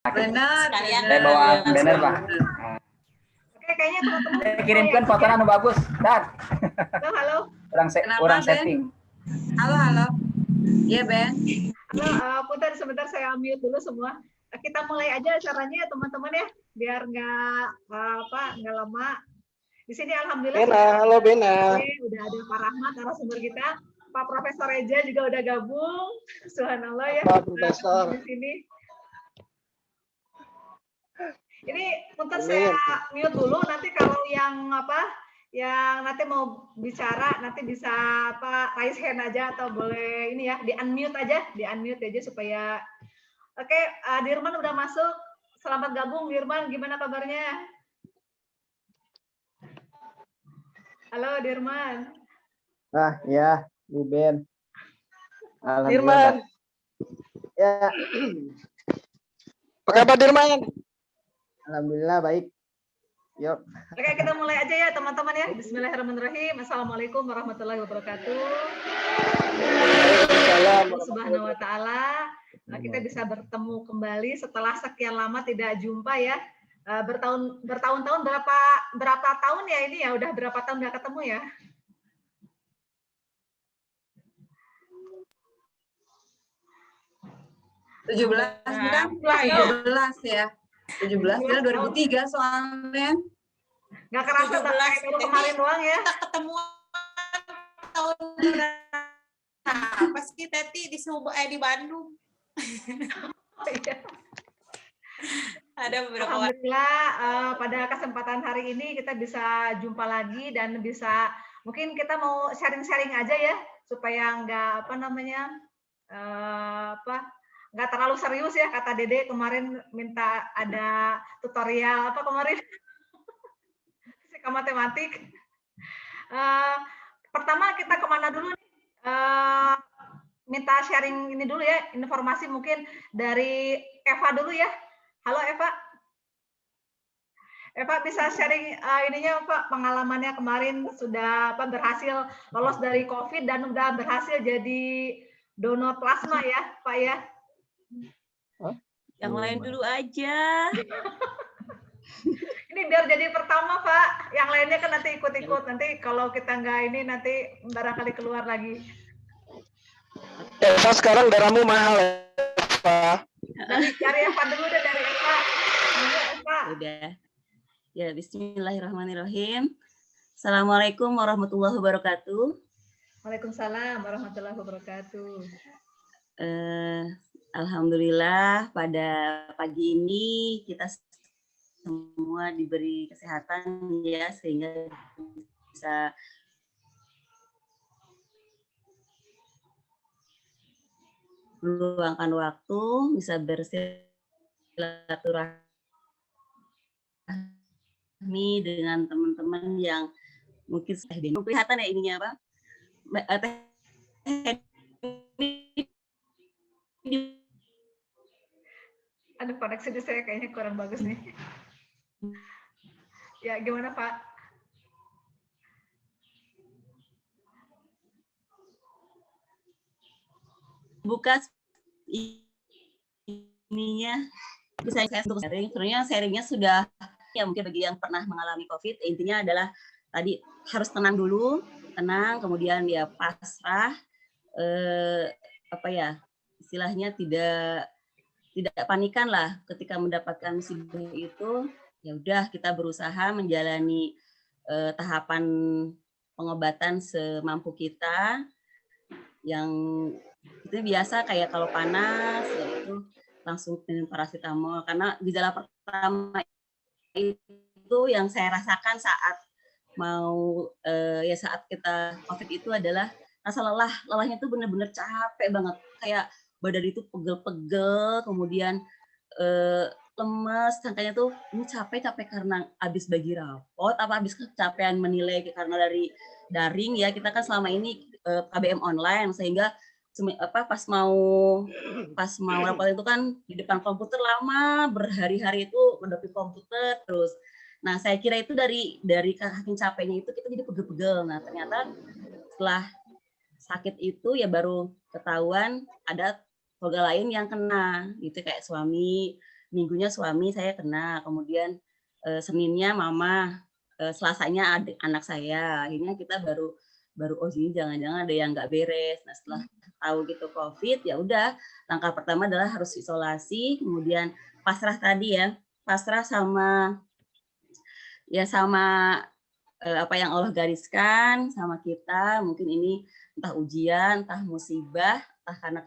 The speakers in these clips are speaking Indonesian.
Benar. Saya bawa banner, Pak. Oke, kayaknya teman-teman Saya kirimkan fotonya anu bagus. Dan halo. orang setting. Halo. Iya, Ben. Halo, punten sebentar saya mute dulu semua. Kita mulai aja acaranya teman-teman ya, biar nggak lama. Di sini alhamdulillah. Bena, halo Bena. Udah ada Pak Rahmat narasumber kita. Pak Profesor Reja juga udah gabung. Subhanallah ya. Pak Profesor. Di sini. Ini punten saya mute dulu, nanti kalau yang nanti mau bicara nanti bisa raise hand aja atau boleh ini ya di unmute aja supaya. Oke, Dirman udah masuk. Selamat gabung Dirman, gimana kabarnya? Halo Dirman. Ya, Bu Ben. Dirman. Ya. Apa kabar Dirman? Alhamdulillah baik. Yuk. Oke, kita mulai aja ya teman-teman ya. Bismillahirrahmanirrahim. Assalamualaikum warahmatullahi wabarakatuh. Waalaikumsalam. Subhanahu wa ta'ala. Kita bisa bertemu kembali setelah sekian lama tidak jumpa ya. Bertahun-tahun berapa tahun ya ini ya? Udah berapa tahun nggak ketemu ya? Tujuh belas ya. 17 kira 2003 soalnya. Nggak kerasa baru kemarin doang ya. Kita ketemu tahun berapa sih Teti di Bandung? Ada beberapa. Alhamdulillah pada kesempatan hari ini kita bisa jumpa lagi dan bisa mungkin kita mau sharing-sharing aja ya supaya nggak nggak terlalu serius ya, kata Dede kemarin minta ada tutorial kemarin fisika matematik. Pertama kita kemana dulu nih? Minta sharing ini dulu ya, informasi mungkin dari Eva dulu ya. Halo Eva. Eva bisa sharing ininya Pak, pengalamannya kemarin sudah berhasil lolos dari COVID dan udah berhasil jadi donor plasma ya Pak ya. Yang lain dulu aja. Ini biar jadi pertama Pak, yang lainnya kan nanti ikut-ikut. Nanti kalau kita nggak ini nanti barangkali keluar lagi. Eva sekarang darahmu mahal Eva. Dari Eva dulu deh, dari Eva. Eva. Udah. Ya, bismillahirrahmanirrahim. Assalamualaikum warahmatullahi wabarakatuh. Waalaikumsalam warahmatullahi wabarakatuh. Alhamdulillah pada pagi ini kita semua diberi kesehatan ya sehingga bisa meluangkan waktu, bisa bersilaturahmi dengan teman-teman yang mungkin kelihatan ya ininya apa? Ada koneksi di saya kayaknya kurang bagus nih. Ya, gimana Pak? Buka ininya bisa saya untuk sharing. Sebenarnya sharingnya sudah ya mungkin bagi yang pernah mengalami COVID, intinya adalah tadi harus tenang dulu, kemudian ya pasrah, istilahnya tidak panikan lah ketika mendapatkan musibah itu. Ya udah kita berusaha menjalani tahapan pengobatan semampu kita. Yang itu biasa kayak kalau panas ya itu langsung minum paracetamol, karena gejala pertama itu yang saya rasakan saat saat kita COVID itu adalah rasa lelahnya itu benar-benar capek banget, kayak badan itu pegel-pegel, kemudian lemes, sangkanya tuh ini capek karena habis bagi rapot, apa habis kecapean menilai karena dari daring ya, kita kan selama ini KBM online, sehingga pas mau rapot itu kan di depan komputer lama, berhari-hari itu menghadapi komputer terus. Nah, saya kira itu dari saking capeknya itu kita jadi pegel-pegel. Nah, ternyata setelah sakit itu ya baru ketahuan ada keluarga lain yang kena, gitu kayak suami Minggunya suami saya kena, kemudian Seninnya mama, Selasanya anak saya. Akhirnya kita baru oh ini jangan-jangan ada yang nggak beres. Nah setelah tahu gitu COVID, ya udah langkah pertama adalah harus isolasi, kemudian pasrah tadi ya, pasrah sama apa yang Allah gariskan sama kita. Mungkin ini entah ujian, entah musibah, entah karena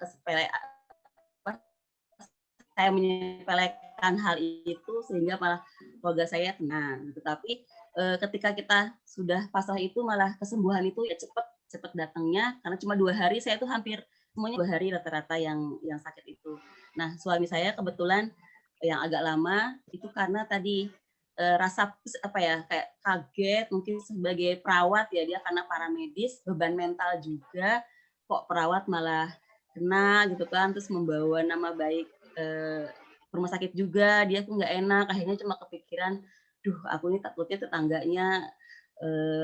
saya menyepelekan hal itu sehingga malah keluarga saya kena. Tetapi ketika kita sudah pasrah itu malah kesembuhan itu ya cepat datangnya, karena cuma 2 hari saya tuh hampir semuanya 2 hari rata-rata yang sakit itu. Nah suami saya kebetulan yang agak lama itu karena tadi rasa apa ya, kayak kaget mungkin sebagai perawat ya, dia karena paramedis, beban mental juga, kok perawat malah kena gitu kan, terus membawa nama baik rumah sakit juga, dia tuh nggak enak. Akhirnya cuma kepikiran, duh aku ini takutnya tetangganya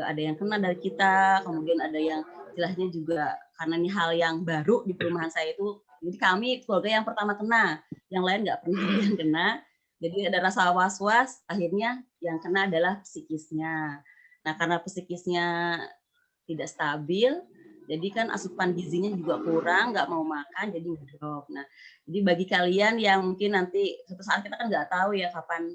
ada yang kena dari kita, kemudian ada yang istilahnya juga karena ini hal yang baru di perumahan saya itu, jadi kami keluarga yang pertama kena, yang lain nggak pernah yang kena. Jadi ada rasa was-was, akhirnya yang kena adalah psikisnya. Nah karena psikisnya tidak stabil, jadi kan asupan gizinya juga kurang, nggak mau makan, jadi ngedrop. Nah, jadi bagi kalian yang mungkin nanti suatu saat kita kan nggak tahu ya kapan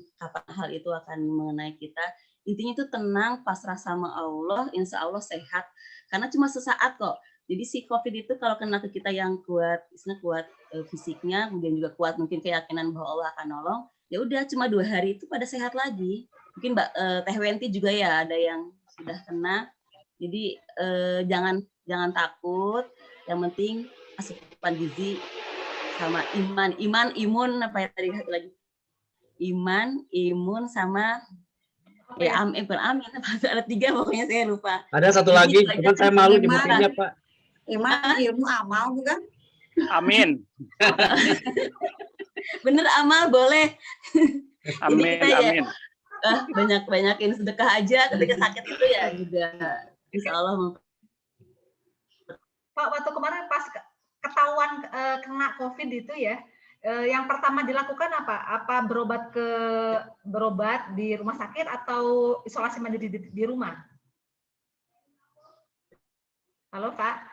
hal itu akan mengenai kita. Intinya itu tenang, pasrah sama Allah, insya Allah sehat. Karena cuma sesaat kok. Jadi si COVID itu kalau kena ke kita yang kuat, misalnya kuat fisiknya, kemudian juga kuat mungkin keyakinan bahwa Allah akan nolong, ya udah cuma 2 hari itu pada sehat lagi. Mungkin Mbak Teh Wenti juga ya ada yang sudah kena. Jadi jangan takut, yang penting asupan gizi sama imun apa ya tadi lagi, imun sama ya amin ada 3 pokoknya saya lupa. Ada satu lagi, cuman saya malu nyebutinnya Pak. Iman, ilmu, amal bukan? Amin. Bener, amal boleh. Amin. Amin. Banyak-banyakin sedekah aja ketika sakit itu ya juga insya Allah. Pak, waktu kemarin pas ketahuan kena COVID itu ya, yang pertama dilakukan apa? Apa berobat di rumah sakit atau isolasi mandiri di rumah? Halo Kak.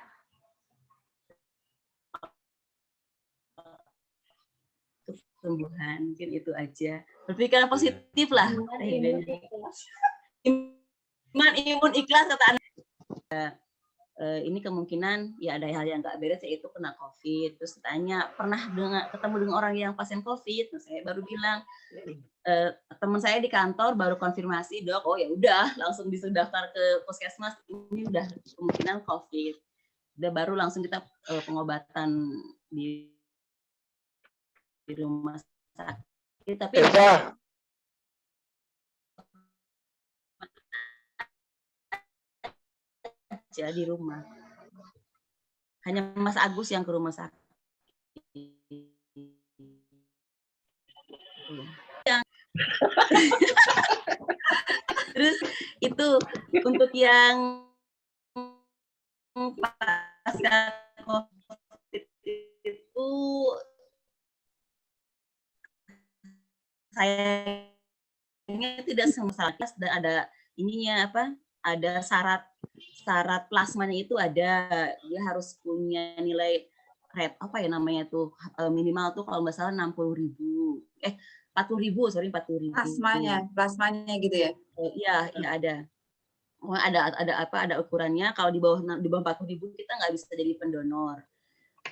Kesembuhan mungkin itu aja. Berpikiran positif lah. Imun ikhlas kata anak. Ini kemungkinan ya ada hal yang nggak beres, yaitu kena COVID. Terus tanya pernah ketemu dengan orang yang pasien COVID. Nah, saya baru bilang teman saya di kantor baru konfirmasi, dok, oh ya udah langsung disuruh daftar ke puskesmas, ini udah kemungkinan COVID. Udah baru langsung kita pengobatan di rumah sakit. Tapi aja di rumah. Hanya Mas Agus yang ke rumah sakit. Terus itu untuk yang pasca COVID itu sayangnya tidak sama dan ada ininya apa? Ada syarat plasmanya itu ada, dia harus punya nilai rate apa ya namanya tuh minimal tuh kalau nggak salah 40.000 40.000 Plasmanya gitu ya? Iya ada. Ada ukurannya. Kalau di bawah 40.000 kita nggak bisa jadi pendonor.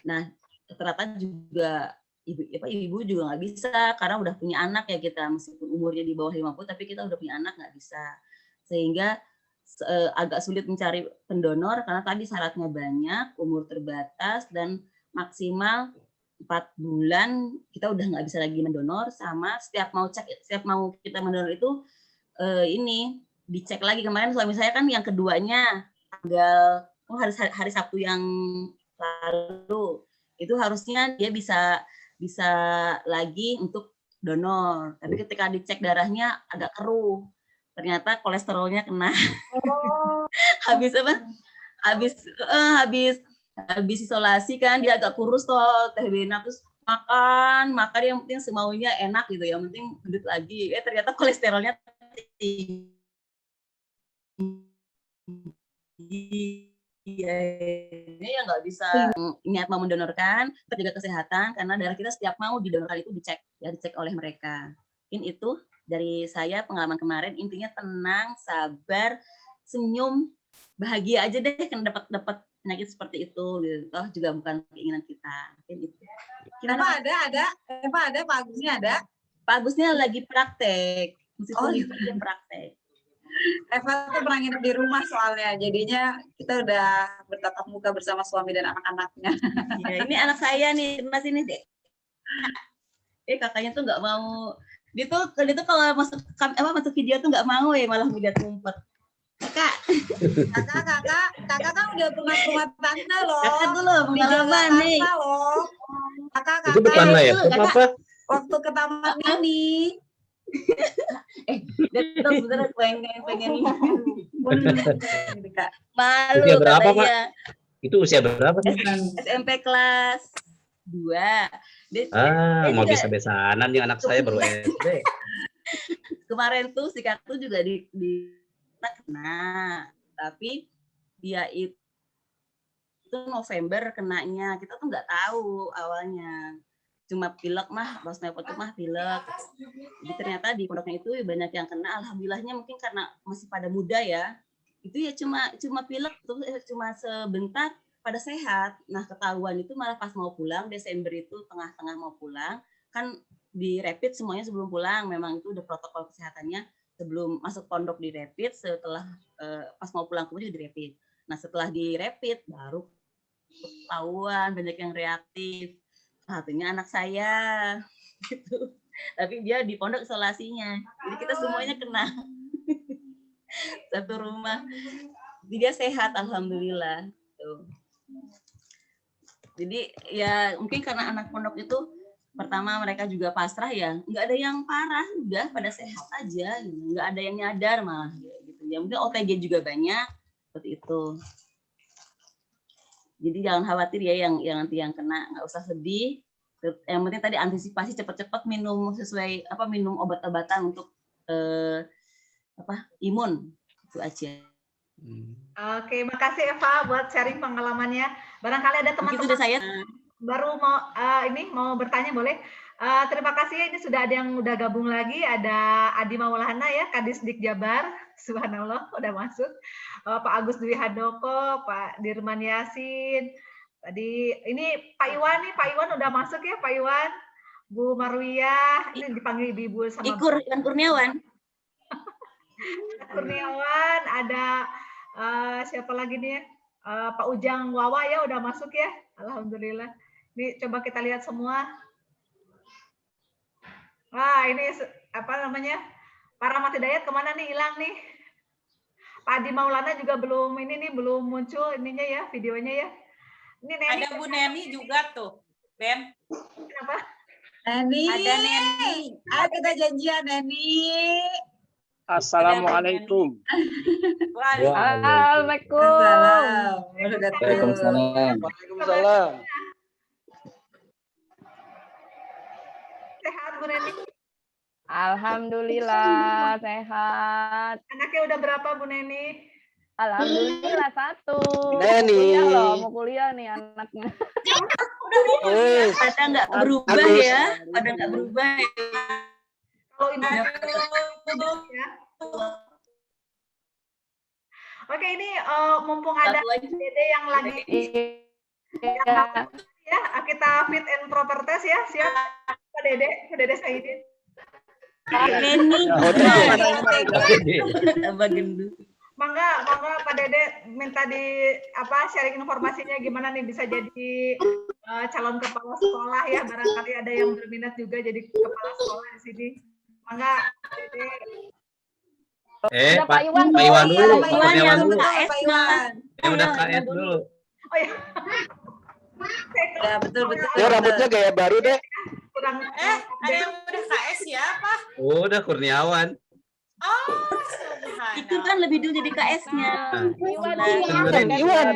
Nah ternyata juga ibu juga nggak bisa karena udah punya anak ya kita, meskipun umurnya di bawah 50 tapi kita udah punya anak nggak bisa, sehingga agak sulit mencari pendonor karena tadi syaratnya banyak, umur terbatas, dan maksimal 4 bulan kita udah nggak bisa lagi mendonor. Sama setiap mau kita mendonor itu ini dicek lagi. Kemarin suami saya kan yang keduanya tanggal hari Sabtu yang lalu itu harusnya dia bisa lagi untuk donor, tapi ketika dicek darahnya agak keruh. Ternyata kolesterolnya kena. Habis isolasi kan dia agak kurus toh Teh Bena, terus makan yang penting semaunya enak gitu, yang penting gendut lagi. Ternyata kolesterolnya tinggi. Ini ya nggak bisa niat mau mendonorkan, terjaga kesehatan karena darah kita setiap mau didonorkan itu dicek oleh mereka. Mungkin itu dari saya pengalaman kemarin, intinya tenang, sabar, senyum, bahagia aja deh kan dapat penyakit seperti itu gitu. Toh juga bukan keinginan kita. Mungkin itu. Kenapa ada Pak Agusnya ada? Pak Agusnya lagi praktek. Oh, Dia praktek. Eva tuh pernah nginep di rumah soalnya, jadinya kita udah bertatap muka bersama suami dan anak-anaknya. Ya, ini anak saya nih, Mas ini deh. Kakaknya tuh nggak mau. Dia tuh kalau masuk video tuh nggak mau ya, malah dia ngumpet. Kakak Kakak kan udah pernah rumah tangga loh. Kakak dulu pengalaman nih. Kakak Itu bukan laptop apa? waktu ke Taman Mini. Dia tuh sebenarnya pengen malu Usia berapa, Pak? katanya. Itu usia berapa sih? SMP kelas 2. Mau bisa-besanan yang anak saya baru SD. Kemarin tuh si Kak tuh juga di kena, tapi dia itu November kenanya. Kita tuh nggak tahu awalnya. Cuma pilek mah, pas nepot mah pilek. Jadi ternyata di pondoknya itu banyak yang kena. Alhamdulillahnya mungkin karena masih pada muda ya. Itu ya cuma pilek tuh cuma sebentar pada sehat. Nah, ketahuan itu malah pas mau pulang Desember itu tengah-tengah mau pulang, kan di rapid semuanya sebelum pulang. Memang itu udah protokol kesehatannya sebelum masuk pondok di rapid, setelah pas mau pulang kemudian di rapid. Nah, setelah di rapid baru ketahuan banyak yang reaktif. Satunya anak saya gitu. Tapi dia di pondok isolasinya. Jadi kita semuanya kena. Satu rumah. Dia sehat alhamdulillah. Tuh. Jadi ya mungkin karena anak pondok itu pertama mereka juga pasrah ya, nggak ada yang parah, udah pada sehat aja, nggak ada yang nyadar malah gitu. Ya mungkin OTG juga banyak seperti itu. Jadi jangan khawatir ya yang nanti yang kena, nggak usah sedih. Yang penting tadi antisipasi cepat-cepat minum sesuai minum obat-obatan untuk imun itu aja. Oke, makasih Eva buat sharing pengalamannya. Barangkali ada teman-teman saya baru mau bertanya boleh. Terima kasih, ini sudah ada yang udah gabung lagi, ada Adi Maulana ya, Kadisdik Jabar, subhanallah udah masuk. Pak Agus Dwi Handoko, Pak Dirman Yasin. Tadi ini Pak Iwan udah masuk ya, Pak Iwan. Bu Marwiyah, ini dipanggil Ibu sama Iwan Kurniawan. Kurniawan, ada siapa lagi nih? Pak Ujang Wawa ya udah masuk ya. Alhamdulillah. Ini coba kita lihat semua. Wah, ini apa namanya? Para Rahmat Hidayat kemana nih, hilang nih? Pak Adi Maulana juga belum belum muncul ininya ya, videonya ya. Ini Neni. Ada Bu Neni juga tuh, Ben. Kenapa? Neni. Ada Neni. Ayo kita janjian Neni. Assalamualaikum. Waalaikumsalam. Waalaikumsalam. Sehat Bu Neni? Alhamdulillah sehat. Anaknya udah berapa Bu Neni? Alhamdulillah 1. Neni. Kuliah loh, mau kuliah nih anaknya. Pada nggak berubah ya, pada nggak berubah ya. Kalau ini ya. Oke, ini mumpung ada Dede yang lagi Iya. ya, kita fit and proper test ya, siap Pak Dede Saidin. Neni, tambah gendut. Mangga Pak Dede minta sharing informasinya gimana nih bisa jadi calon kepala sekolah ya, barangkali ada yang berminat juga jadi kepala sekolah di sini. Mangga Dede. Pak Iwan dulu. Pak Iwan yang KS Iwan. Udah KS dulu. Oh ya. Ya betul. Ya rambutnya gaya baru deh. Kurang Ada yang udah KS siapa? Udah Kurniawan. Oh, Itu kan lebih dulu jadi KS-nya. Iwan. Iwan.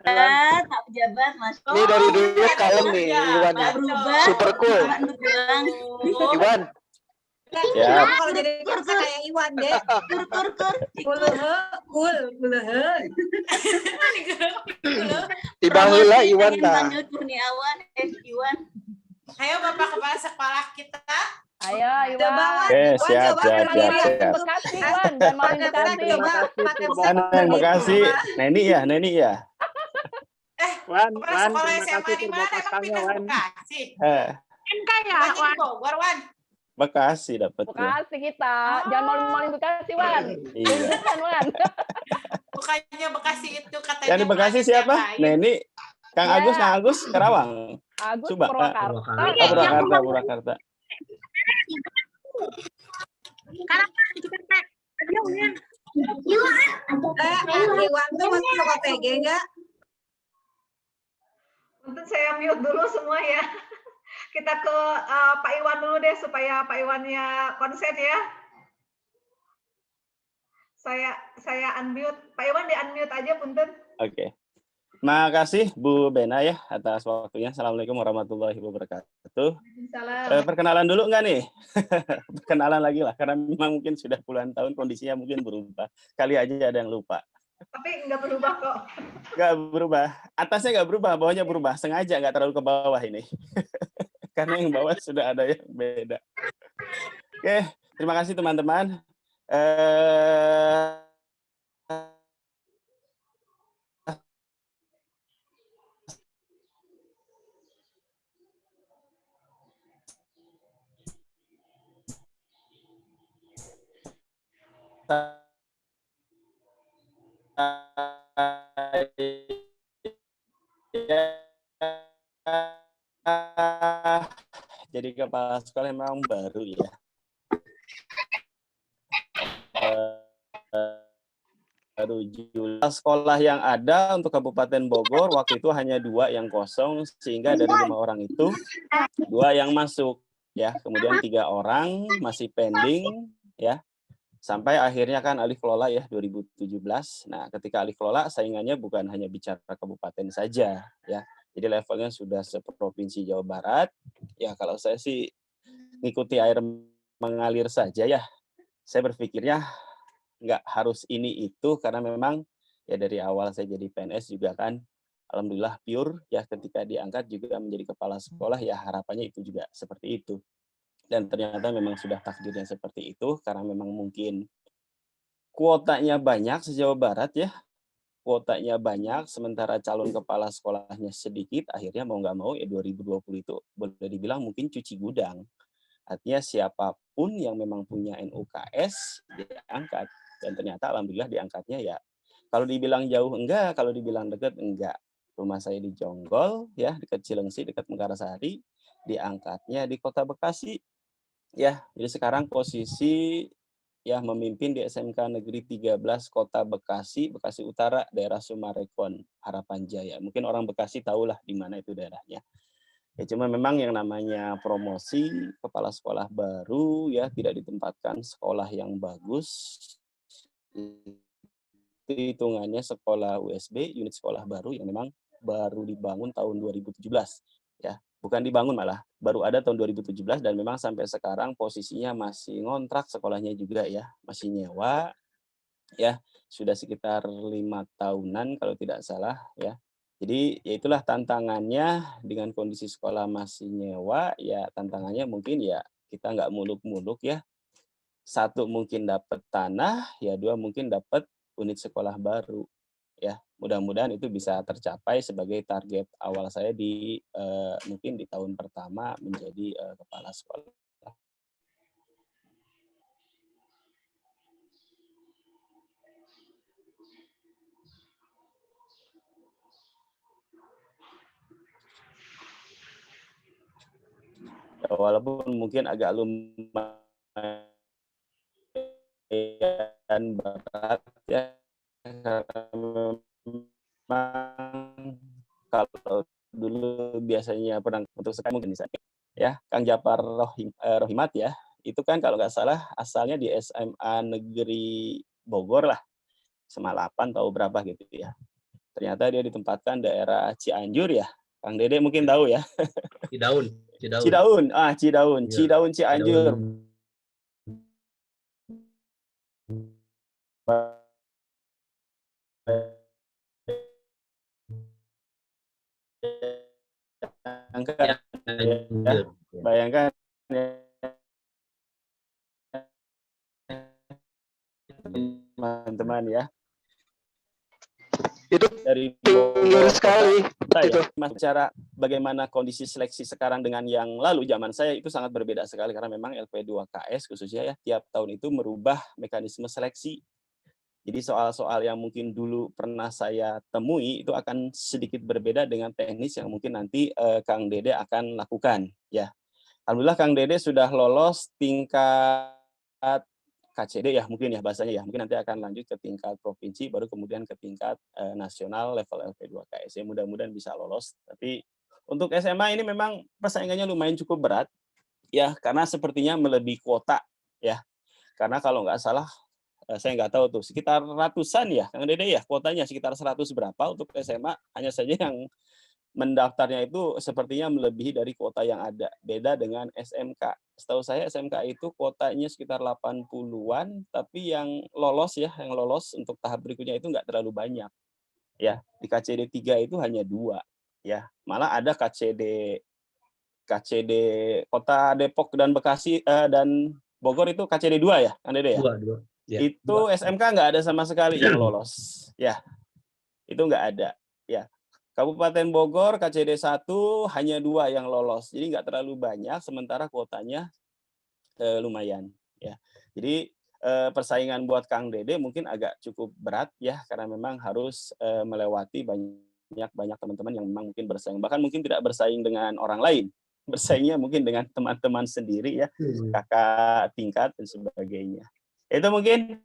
Pak Pejabat, Mas. Ini dari dulu kalem nih, Iwan. Nggak berubah. Super cool. Pak Nur bilang, Iwan, Siap. Kalau jadi kerja kayak Iwan deh. kur. Kulehe. tiba heula Iwan Pengen dah. panggil Kurniawan, Iwan. Ayo Bapak Kepala Sekolah kita. Ayo, Coba Iwan. Wan. Oke, Wan, siap, coba siap, pakai siap, lihat. siap. Bekasi, Iwan. Dan maling Pakai Bekasi. flag coba. Pakai flag Mana yang coba. Bekasi? Neni ya. Wan, Kepala Wan, sekolah terima SMA kasih di mana? Emang terbatasnya, pindah Wan. Bekasi. Ya, Bukannya di Bogor, Wan. Bekasi dapetnya. Bekasi kita. Jangan maling-maling Bekasi, Wan. Iya. Tunjukkan, Wan. Bukannya Bekasi itu katanya. Yang di Bekasi planet siapa? yang lain. Neni, Kang Ya. Agus, Karawang. Agus Coba, Purwakarta. Purwakarta. Purwakarta. Iwan tuh masuk OTG enggak? Untuk saya mute dulu semua ya. Kita ke Pak Iwan dulu deh supaya Pak Iwannya konsen ya. Saya unmute. Pak Iwan di unmute aja punten. Oke. Makasih Bu Bena ya atas waktunya. Assalamualaikum warahmatullahi wabarakatuh. Salam. Perkenalan dulu nggak nih? Perkenalan lagi lah, karena memang mungkin sudah puluhan tahun kondisinya mungkin berubah. Kali aja ada yang lupa. Tapi nggak berubah kok. Nggak berubah. Atasnya nggak berubah, bawahnya berubah. Sengaja nggak terlalu ke bawah ini. Karena yang bawah sudah ada yang beda. Oke, terima kasih teman-teman. Jadi kepala sekolah memang baru ya. Baru jumlah sekolah yang ada untuk Kabupaten Bogor waktu itu hanya 2 yang kosong, sehingga dari 5 orang itu 2 yang masuk ya, kemudian 3 orang masih pending ya, sampai akhirnya kan alih kelola ya 2017. Nah ketika alih kelola saingannya bukan hanya bicara kabupaten saja ya, jadi levelnya sudah seprovinsi Jawa Barat ya. Kalau saya sih ngikuti air mengalir saja ya, saya berpikirnya nggak harus ini itu, karena memang ya dari awal saya jadi PNS juga kan alhamdulillah pure ya, ketika diangkat juga menjadi kepala sekolah ya harapannya itu juga seperti itu, dan ternyata memang sudah takdirnya seperti itu, karena memang mungkin kuotanya banyak se-Jawa Barat ya, kuotanya banyak sementara calon kepala sekolahnya sedikit, akhirnya mau nggak mau ya 2020 itu boleh dibilang mungkin cuci gudang. Artinya siapapun yang memang punya NUKS diangkat. Dan ternyata alhamdulillah diangkatnya ya, kalau dibilang jauh enggak, kalau dibilang dekat enggak. Rumah saya di Jonggol ya, dekat Cilengsi, dekat Mekarsari, diangkatnya di Kota Bekasi ya. Jadi sekarang posisi ya memimpin di SMK Negeri 13 Kota Bekasi, Bekasi Utara, daerah Sumarekon, Harapan Jaya. Mungkin orang Bekasi tahulah di mana itu daerahnya. Ya cuma memang yang namanya promosi kepala sekolah baru ya, tidak ditempatkan sekolah yang bagus. Itu hitungannya sekolah USB, unit sekolah baru yang memang baru dibangun tahun 2017 ya, bukan dibangun malah baru ada tahun 2017, dan memang sampai sekarang posisinya masih ngontrak sekolahnya juga ya, masih nyewa ya, sudah sekitar 5 tahunan kalau tidak salah ya. Jadi ya itulah tantangannya dengan kondisi sekolah masih nyewa ya, tantangannya mungkin ya kita nggak muluk-muluk ya. 1 mungkin dapat tanah, ya 2 mungkin dapat unit sekolah baru. Ya, mudah-mudahan itu bisa tercapai sebagai target awal saya di mungkin di tahun pertama menjadi kepala sekolah. Walaupun mungkin agak lumayan berat ya, karena memang kalau dulu biasanya pernah untuk sekarang mungkin bisa ya, Kang Japar Rohimat ya, itu kan kalau nggak salah asalnya di SMA Negeri Bogor lah, SMA 8 tahu berapa gitu ya. ternyata dia ditempatkan daerah Cianjur ya. Kang Dede mungkin tahu ya. Cidaun. Cidaun. Cidaun, Cidaun, Iya, Cidaun Cianjur. Cidaun. Bayangkan, Cianjur. bayangkan ya, teman-teman ya. Itu Dari tinggal Bogor sekali kota itu. ya. Mas, cara bagaimana kondisi seleksi sekarang dengan yang lalu zaman saya itu sangat berbeda sekali karena memang LP2KS khususnya ya tiap tahun itu merubah mekanisme seleksi. Jadi soal-soal yang mungkin dulu pernah saya temui itu akan sedikit berbeda dengan teknis yang mungkin nanti Kang Dede akan lakukan ya. Alhamdulillah Kang Dede sudah lolos tingkat KCD ya mungkin ya bahasanya ya. Mungkin nanti akan lanjut ke tingkat provinsi baru kemudian ke tingkat nasional level LP2KS. Ya mudah-mudahan bisa lolos. Tapi untuk SMA ini memang persaingannya lumayan cukup berat ya karena sepertinya melebihi kuota ya. Karena kalau nggak salah saya nggak tahu tuh sekitar ratusan ya Kang Dede ya kuotanya sekitar 100 berapa untuk SMA hanya saja yang mendaftarnya itu sepertinya melebihi dari kuota yang ada. Beda dengan SMK. Setahu saya SMK itu kuotanya sekitar 80-an, tapi yang lolos untuk tahap berikutnya itu nggak terlalu banyak. Ya, di KCD 3 itu hanya 2 ya. Malah ada KCD Kota Depok dan Bekasi dan Bogor itu KCD 2 ya, Kang Dede ya? 2. Ya. Itu SMK nggak ada sama sekali yang lolos. Ya, itu nggak ada. Ya, Kabupaten Bogor KCD 1 hanya 2 yang lolos. Jadi nggak terlalu banyak, sementara kuotanya lumayan. Ya, jadi persaingan buat Kang Dede mungkin agak cukup berat ya, karena memang harus melewati banyak teman-teman yang memang mungkin bersaing. Bahkan mungkin tidak bersaing dengan orang lain, bersaingnya mungkin dengan teman-teman sendiri ya, kakak tingkat dan sebagainya. Itu mungkin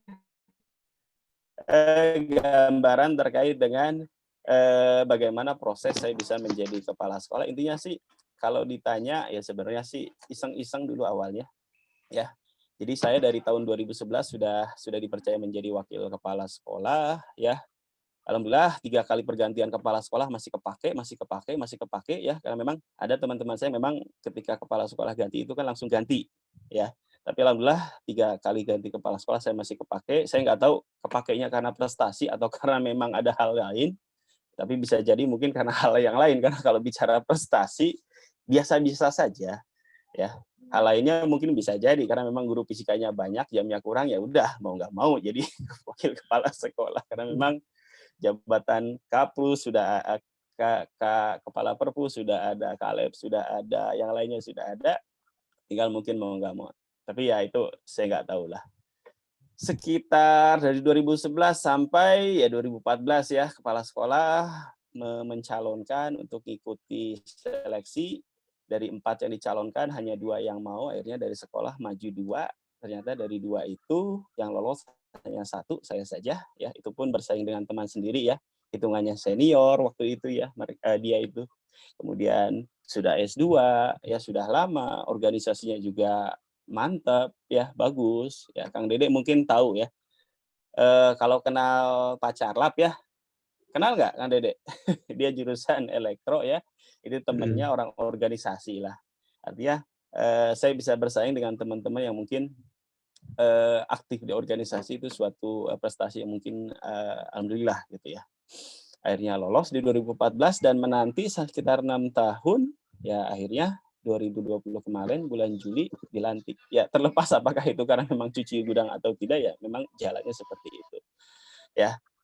gambaran terkait dengan bagaimana proses saya bisa menjadi kepala sekolah. Intinya sih kalau ditanya ya sebenarnya sih iseng-iseng dulu awalnya ya. Jadi saya dari tahun 2011 sudah dipercaya menjadi wakil kepala sekolah ya. Alhamdulillah 3 kali pergantian kepala sekolah masih kepake ya karena memang ada teman-teman saya memang ketika kepala sekolah ganti itu kan langsung ganti ya. Tapi alhamdulillah 3 kali ganti kepala sekolah saya masih kepake. Saya nggak tahu kepakainya karena prestasi atau karena memang ada hal lain. Tapi bisa jadi mungkin karena hal yang lain karena kalau bicara prestasi biasa-biasa saja ya. Hal lainnya mungkin bisa jadi karena memang guru fisikanya banyak, jamnya kurang ya udah mau nggak mau jadi wakil kepala sekolah karena memang jabatan Kapus sudah kepala Perpus sudah ada, Kaleb sudah ada, yang lainnya sudah ada, tinggal mungkin mau nggak mau. Tapi ya itu saya nggak tahu lah. Sekitar dari 2011 sampai ya 2014 ya kepala sekolah mencalonkan untuk ikuti seleksi. Dari 4 yang dicalonkan hanya 2 yang mau, akhirnya dari sekolah maju 2. Ternyata dari 2 itu yang lolos hanya 1, saya saja ya, itu pun bersaing dengan teman sendiri ya, hitungannya senior waktu itu ya, dia itu. Kemudian sudah S2 ya, sudah lama, organisasinya juga mantap ya, bagus ya. Kang Dede mungkin tahu ya, kalau kenal Pak Carlap ya, kenal nggak Kang Dede? Dia jurusan elektro ya, itu temannya orang organisasi lah. Artinya saya bisa bersaing dengan teman-teman yang mungkin aktif di organisasi, itu suatu prestasi yang mungkin alhamdulillah gitu ya. Akhirnya lolos di 2014 dan menanti sekitar 6 tahun ya, akhirnya 2020 kemarin bulan Juli dilantik. Ya terlepas apakah itu karena memang cuci gudang atau tidak ya, memang jalannya seperti itu.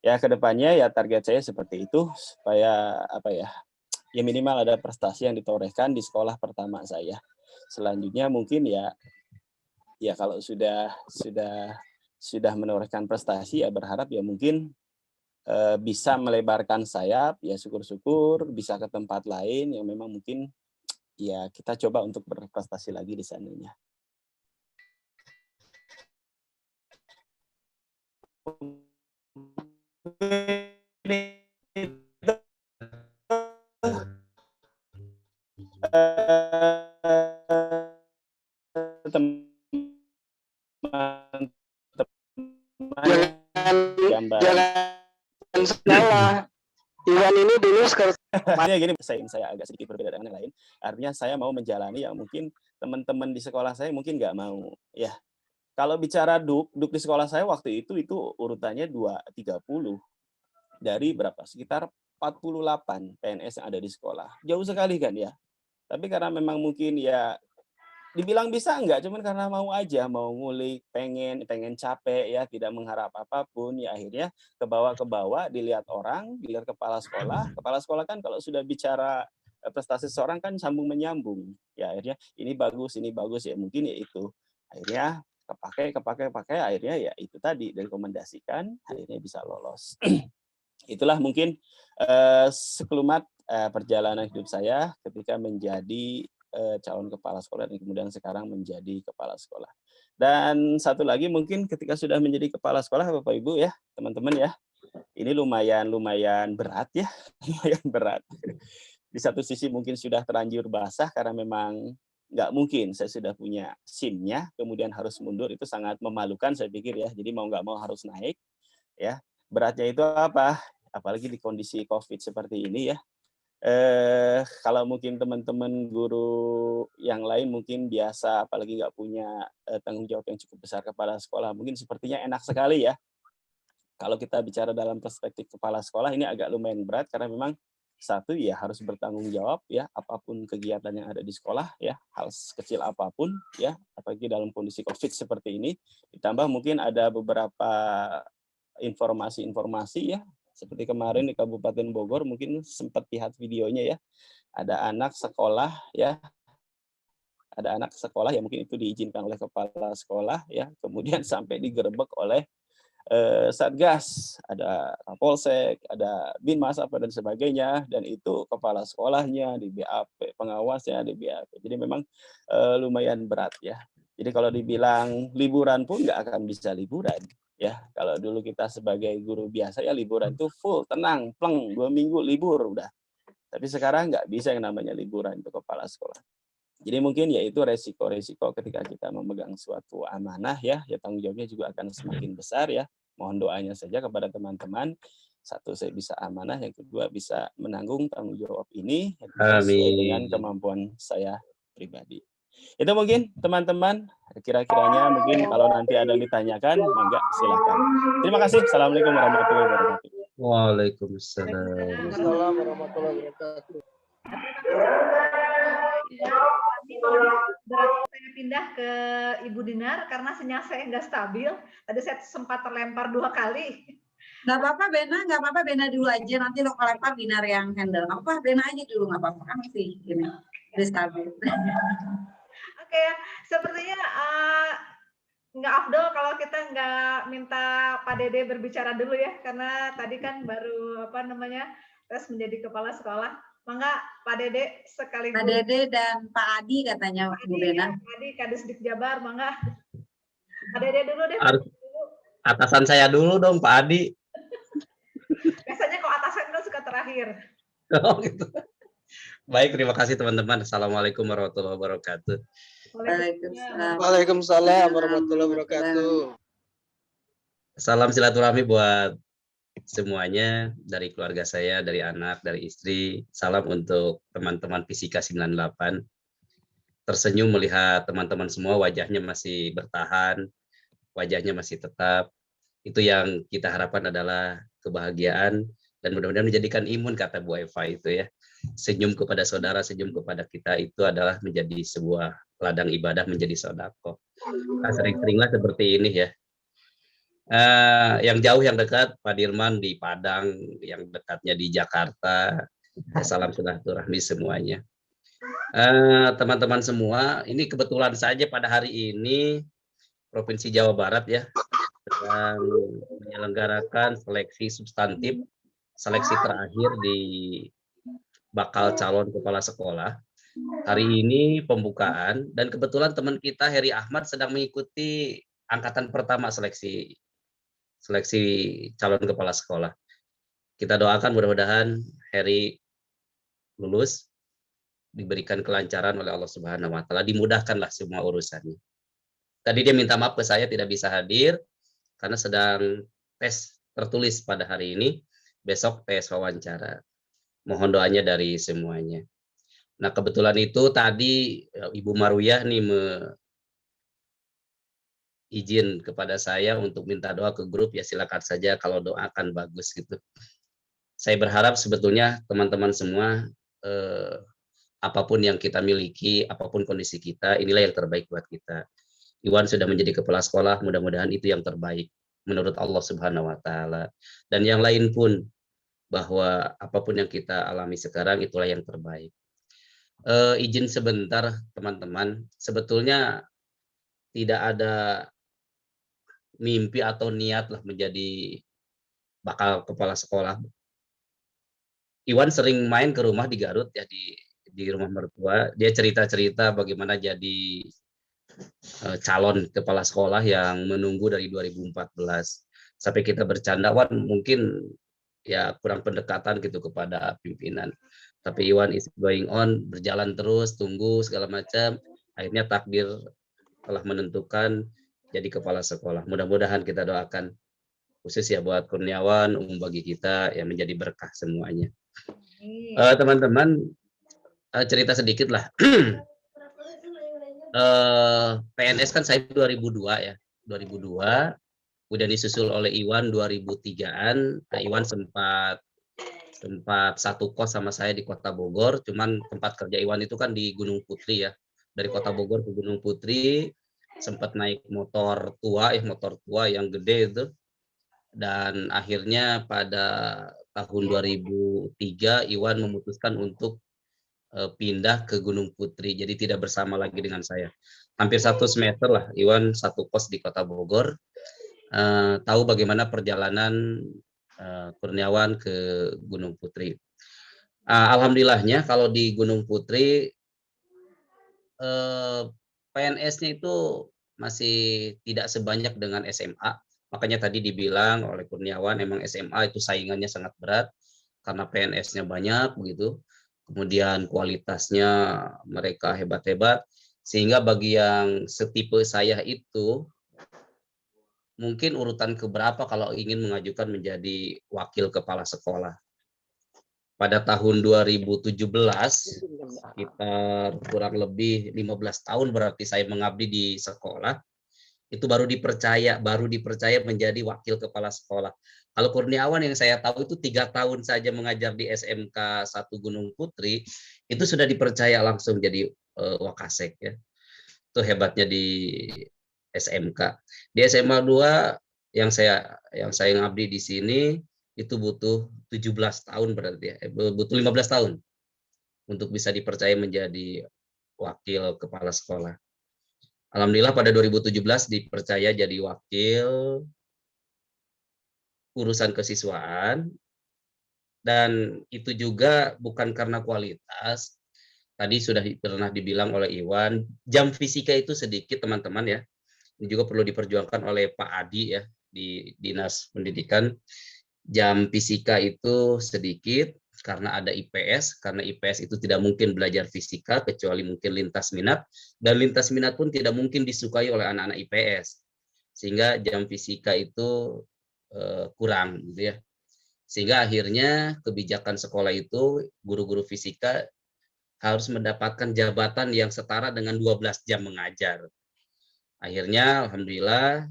Ya kedepannya ya target saya seperti itu supaya ya minimal ada prestasi yang ditorehkan di sekolah pertama saya. Selanjutnya mungkin ya kalau sudah menorehkan prestasi ya berharap ya mungkin bisa melebarkan sayap ya, syukur-syukur bisa ke tempat lain yang memang mungkin ya kita coba untuk berprestasi lagi di sananya. Jangan salah. Iwan ini dulu sekarang Makanya gini, saya agak sedikit berbeda dengan yang lain. Artinya saya mau menjalani yang mungkin teman-teman di sekolah saya mungkin nggak mau. Ya, kalau bicara duk di sekolah saya waktu itu urutannya 230 dari berapa? Sekitar 48 PNS yang ada di sekolah. Jauh sekali kan ya. Tapi karena memang mungkin ya dibilang bisa enggak, cuman karena mau aja, mau ngulik, pengen capek ya, tidak mengharap apapun, ya akhirnya ke bawah dilihat orang, dilihat kepala sekolah kan kalau sudah bicara prestasi seseorang kan sambung menyambung, ya akhirnya ini bagus, ya mungkin ya itu. Akhirnya kepakai, akhirnya ya itu tadi, direkomendasikan, akhirnya bisa lolos. Itulah mungkin sekelumat perjalanan hidup saya ketika menjadi calon kepala sekolah dan kemudian sekarang menjadi kepala sekolah. Dan satu lagi mungkin ketika sudah menjadi kepala sekolah Bapak Ibu ya, teman-teman ya. Ini lumayan berat ya, lumayan berat. Di satu sisi mungkin sudah terlanjur basah karena memang nggak mungkin saya sudah punya SIM-nya, kemudian harus mundur, itu sangat memalukan saya pikir ya. Jadi mau nggak mau harus naik ya. Beratnya itu apa? Apalagi di kondisi COVID seperti ini ya. Kalau mungkin teman-teman guru yang lain mungkin biasa, apalagi nggak punya tanggung jawab yang cukup besar kepala sekolah, mungkin sepertinya enak sekali ya. Kalau kita bicara dalam perspektif kepala sekolah ini agak lumayan berat karena memang satu ya harus bertanggung jawab ya apapun kegiatan yang ada di sekolah ya, hal kecil apapun ya, apalagi dalam kondisi COVID seperti ini. Ditambah mungkin ada beberapa informasi ya. Seperti kemarin di Kabupaten Bogor, mungkin sempat lihat videonya ya. Ada anak sekolah ya. Ada anak sekolah yang mungkin itu diizinkan oleh kepala sekolah ya. Kemudian sampai digerebek oleh Satgas, ada Kapolsek, ada Binmas apa dan sebagainya, dan itu kepala sekolahnya di BAP, pengawasnya di BAP. Jadi memang lumayan berat ya. Jadi kalau dibilang liburan pun nggak akan bisa liburan. Ya, kalau dulu kita sebagai guru biasa ya liburan itu full, tenang, pleng, 2 minggu libur udah. Tapi sekarang nggak bisa yang namanya liburan untuk kepala sekolah. Jadi mungkin ya itu resiko-resiko ketika kita memegang suatu amanah ya tanggung jawabnya juga akan semakin besar ya. Mohon doanya saja kepada teman-teman. Satu, saya bisa amanah, yang kedua bisa menanggung tanggung jawab ini sesuai dengan kemampuan saya pribadi. Itu mungkin teman-teman, kira-kiranya mungkin kalau nanti ada yang ditanyakan, mangga silakan. Terima kasih. Assalamualaikum warahmatullahi wabarakatuh. Waalaikumsalam. Assalamualaikum warahmatullahi wabarakatuh. Saya pindah ke Ibu Dinar karena sinyal saya nggak stabil. Tadi saya sempat terlempar 2 kali. Nggak apa-apa Bena dulu aja, nanti lo kelempar Dinar yang handle. Nggak apa-apa, Bena aja dulu, nggak apa-apa, kan masih gini, udah stabil. Oke, sepertinya nggak afdol kalau kita nggak minta Pak Dede berbicara dulu ya, karena tadi kan baru tes menjadi kepala sekolah. Mangga Pak Dede sekaligus. Pak Dede dan Pak Adi katanya Bu Bena. Pak Adi, Kadisdik Jabar, mangga. Pak Dede dulu deh. Atasan saya dulu dong, Pak Adi. Biasanya kalau atasan itu suka terakhir. Oh, gitu. Baik, terima kasih teman-teman. Assalamualaikum warahmatullahi wabarakatuh. Waalaikumsalam warahmatullahi wabarakatuh. Salam silaturahmi buat semuanya, dari keluarga saya, dari anak, dari istri. Salam untuk teman-teman Fisika 98. Tersenyum melihat teman-teman semua wajahnya masih bertahan, wajahnya masih tetap. Itu yang kita harapkan adalah kebahagiaan dan mudah-mudahan menjadikan imun, kata Bu Eva itu ya. Senyum kepada saudara, senyum kepada kita itu adalah menjadi sebuah ladang ibadah, menjadi sedekah. Nah, sering-seringlah seperti ini ya. Yang jauh, yang dekat, Pak Dirman di Padang, yang dekatnya di Jakarta. Salam silaturahmi semuanya. Teman-teman semua, ini kebetulan saja pada hari ini Provinsi Jawa Barat ya sedang menyelenggarakan seleksi substantif, seleksi terakhir di bakal calon kepala sekolah. Hari ini pembukaan dan kebetulan teman kita Heri Ahmad sedang mengikuti angkatan pertama seleksi calon kepala sekolah. Kita doakan mudah-mudahan Heri lulus, diberikan kelancaran oleh Allah Subhanahu wa taala, dimudahkanlah semua urusannya. Tadi dia minta maaf ke saya tidak bisa hadir karena sedang tes tertulis pada hari ini. besok tes wawancara. Mohon doanya dari semuanya. Nah, kebetulan itu tadi Ibu Marwiyah nih izin kepada saya untuk minta doa ke grup, ya silakan saja kalau doa akan bagus gitu. Saya berharap sebetulnya teman-teman semua apapun yang kita miliki, apapun kondisi kita, inilah yang terbaik buat kita. Iwan sudah menjadi kepala sekolah, mudah-mudahan itu yang terbaik menurut Allah Subhanahu wa taala. Dan yang lain pun, bahwa apapun yang kita alami sekarang itulah yang terbaik. Izin sebentar teman-teman, sebetulnya tidak ada mimpi atau niat lah menjadi bakal kepala sekolah. Iwan sering main ke rumah di Garut ya, di rumah mertua. Dia cerita-cerita bagaimana jadi calon kepala sekolah yang menunggu dari 2014. Sampai kita bercanda, Wan mungkin ya kurang pendekatan gitu kepada pimpinan. Tapi Iwan is going on, berjalan terus, tunggu segala macam. Akhirnya takdir telah menentukan jadi kepala sekolah. Mudah-mudahan kita doakan khusus ya buat Kurniawan, bagi kita yang menjadi berkah semuanya. Teman-teman, cerita sedikit lah. PNS kan saya 2002 ya, 2002. Udah disusul oleh Iwan 2003-an. Nah, Iwan sempat satu kos sama saya di Kota Bogor, cuman tempat kerja Iwan itu kan di Gunung Putri ya. Dari Kota Bogor ke Gunung Putri, sempat naik motor tua yang gede itu. Dan akhirnya pada tahun 2003 Iwan memutuskan untuk pindah ke Gunung Putri, jadi tidak bersama lagi dengan saya. Hampir 1 semester lah Iwan satu kos di Kota Bogor. Tahu bagaimana perjalanan Kurniawan ke Gunung Putri. Alhamdulillahnya kalau di Gunung Putri PNS-nya itu masih tidak sebanyak dengan SMA. Makanya tadi dibilang oleh Kurniawan memang SMA itu saingannya sangat berat karena PNS-nya banyak begitu. Kemudian kualitasnya mereka hebat-hebat, sehingga bagi yang setipe saya itu mungkin urutan keberapa kalau ingin mengajukan menjadi wakil kepala sekolah. Pada tahun 2017, sekitar kurang lebih 15 tahun berarti saya mengabdi di sekolah, itu baru dipercaya menjadi wakil kepala sekolah. Kalau Kurniawan yang saya tahu itu 3 tahun saja mengajar di SMK 1 Gunung Putri, itu sudah dipercaya langsung jadi Wakasek ya. Itu hebatnya di SMK. Di SMA 2 yang saya ngabdi di sini itu butuh 17 tahun berarti ya. Butuh 15 tahun untuk bisa dipercaya menjadi wakil kepala sekolah. Alhamdulillah pada 2017 dipercaya jadi wakil urusan kesiswaan, dan itu juga bukan karena kualitas. Tadi sudah pernah dibilang oleh Iwan, jam fisika itu sedikit teman-teman ya. Ini juga perlu diperjuangkan oleh Pak Adi ya di Dinas Pendidikan. Jam fisika itu sedikit karena ada IPS, karena IPS itu tidak mungkin belajar fisika kecuali mungkin lintas minat, dan lintas minat pun tidak mungkin disukai oleh anak-anak IPS, sehingga jam fisika itu kurang gitu ya. Sehingga akhirnya kebijakan sekolah itu guru-guru fisika harus mendapatkan jabatan yang setara dengan 12 jam mengajar. Akhirnya alhamdulillah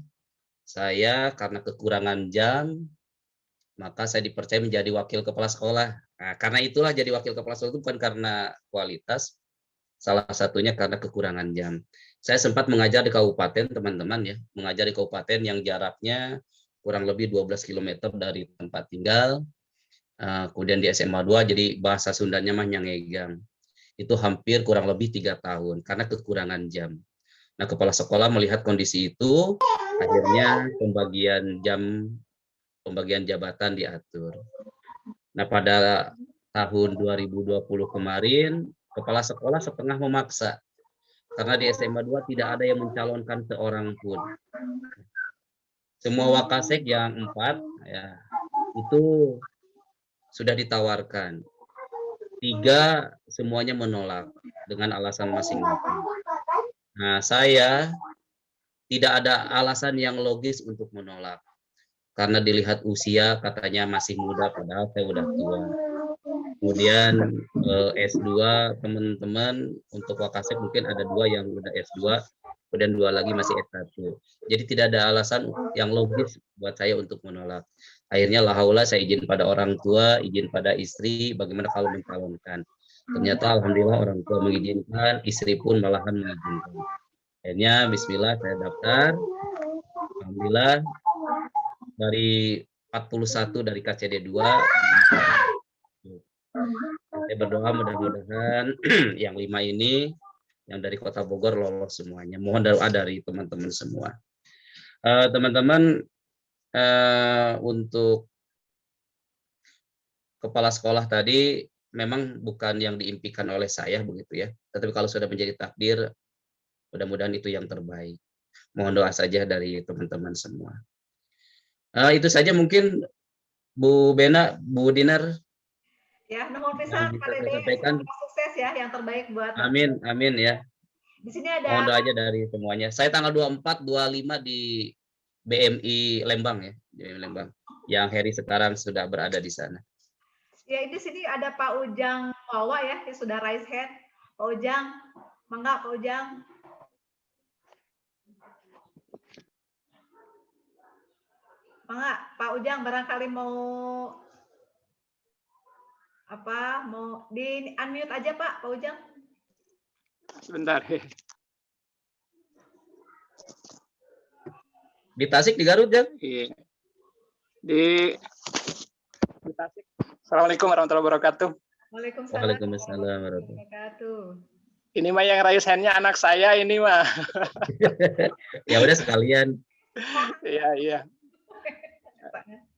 saya karena kekurangan jam, maka saya dipercaya menjadi wakil kepala sekolah. Nah, karena itulah jadi wakil kepala sekolah itu bukan karena kualitas, salah satunya karena kekurangan jam. Saya sempat mengajar di kabupaten teman-teman ya, mengajar di kabupaten yang jaraknya kurang lebih 12 km dari tempat tinggal. Kemudian di SMA 2 jadi bahasa Sundanya mah nyangegang. Itu hampir kurang lebih 3 tahun karena kekurangan jam. Nah, kepala sekolah melihat kondisi itu, akhirnya pembagian jabatan diatur. Nah, pada tahun 2020 kemarin, kepala sekolah setengah memaksa. Karena di SMA 2 tidak ada yang mencalonkan seorang pun. Semua Wakasek yang 4, ya, itu sudah ditawarkan. 3 semuanya menolak dengan alasan masing-masing. Nah, saya tidak ada alasan yang logis untuk menolak. karena dilihat usia katanya masih muda, padahal saya udah tua. Kemudian S2 teman-teman untuk Wakasek mungkin ada 2 yang udah S2, kemudian 2 lagi masih S1. Jadi tidak ada alasan yang logis buat saya untuk menolak. Akhirnya la haula saya izin pada orang tua, izin pada istri, bagaimana kalau mencalonkan. Ternyata alhamdulillah orang tua mengizinkan, istri pun malahan mengizinkan. Akhirnya bismillah saya daftar. Alhamdulillah dari 41 dari KCD 2 saya berdoa mudah-mudahan yang 5 ini yang dari Kota Bogor lolos semuanya. Mohon doa dari teman-teman semua. Teman-teman, untuk kepala sekolah tadi memang bukan yang diimpikan oleh saya begitu ya. Tetapi kalau sudah menjadi takdir, mudah-mudahan itu yang terbaik. Mohon doa saja dari teman-teman semua. Itu saja mungkin Bu Bena, Bu Dinar. Ya, nomor pisan Pak Dede, semoga sukses ya, yang terbaik buat. Amin, amin ya. Di sini ada. Mohon doa aja dari semuanya. Saya tanggal 24, 25 di BMI Lembang ya, BMI Lembang. Yang Heri sekarang sudah berada di sana. Ya, di sini ada Pak Ujang Wawa ya, yang sudah raise hand. Pak Ujang, mangga Pak Ujang. Mangga, Pak Ujang barangkali mau apa? Mau di unmute aja Pak Ujang. Sebentar. Di Tasik, di Garut ya? Iya. Di Tasik. Assalamualaikum warahmatullahi wabarakatuh. Waalaikumsalam. Waalaikumsalam warahmatullahi wabarakatuh. Ini mah yang raise hand-nya anak saya ini mah. Ya udah sekalian. Iya, iya.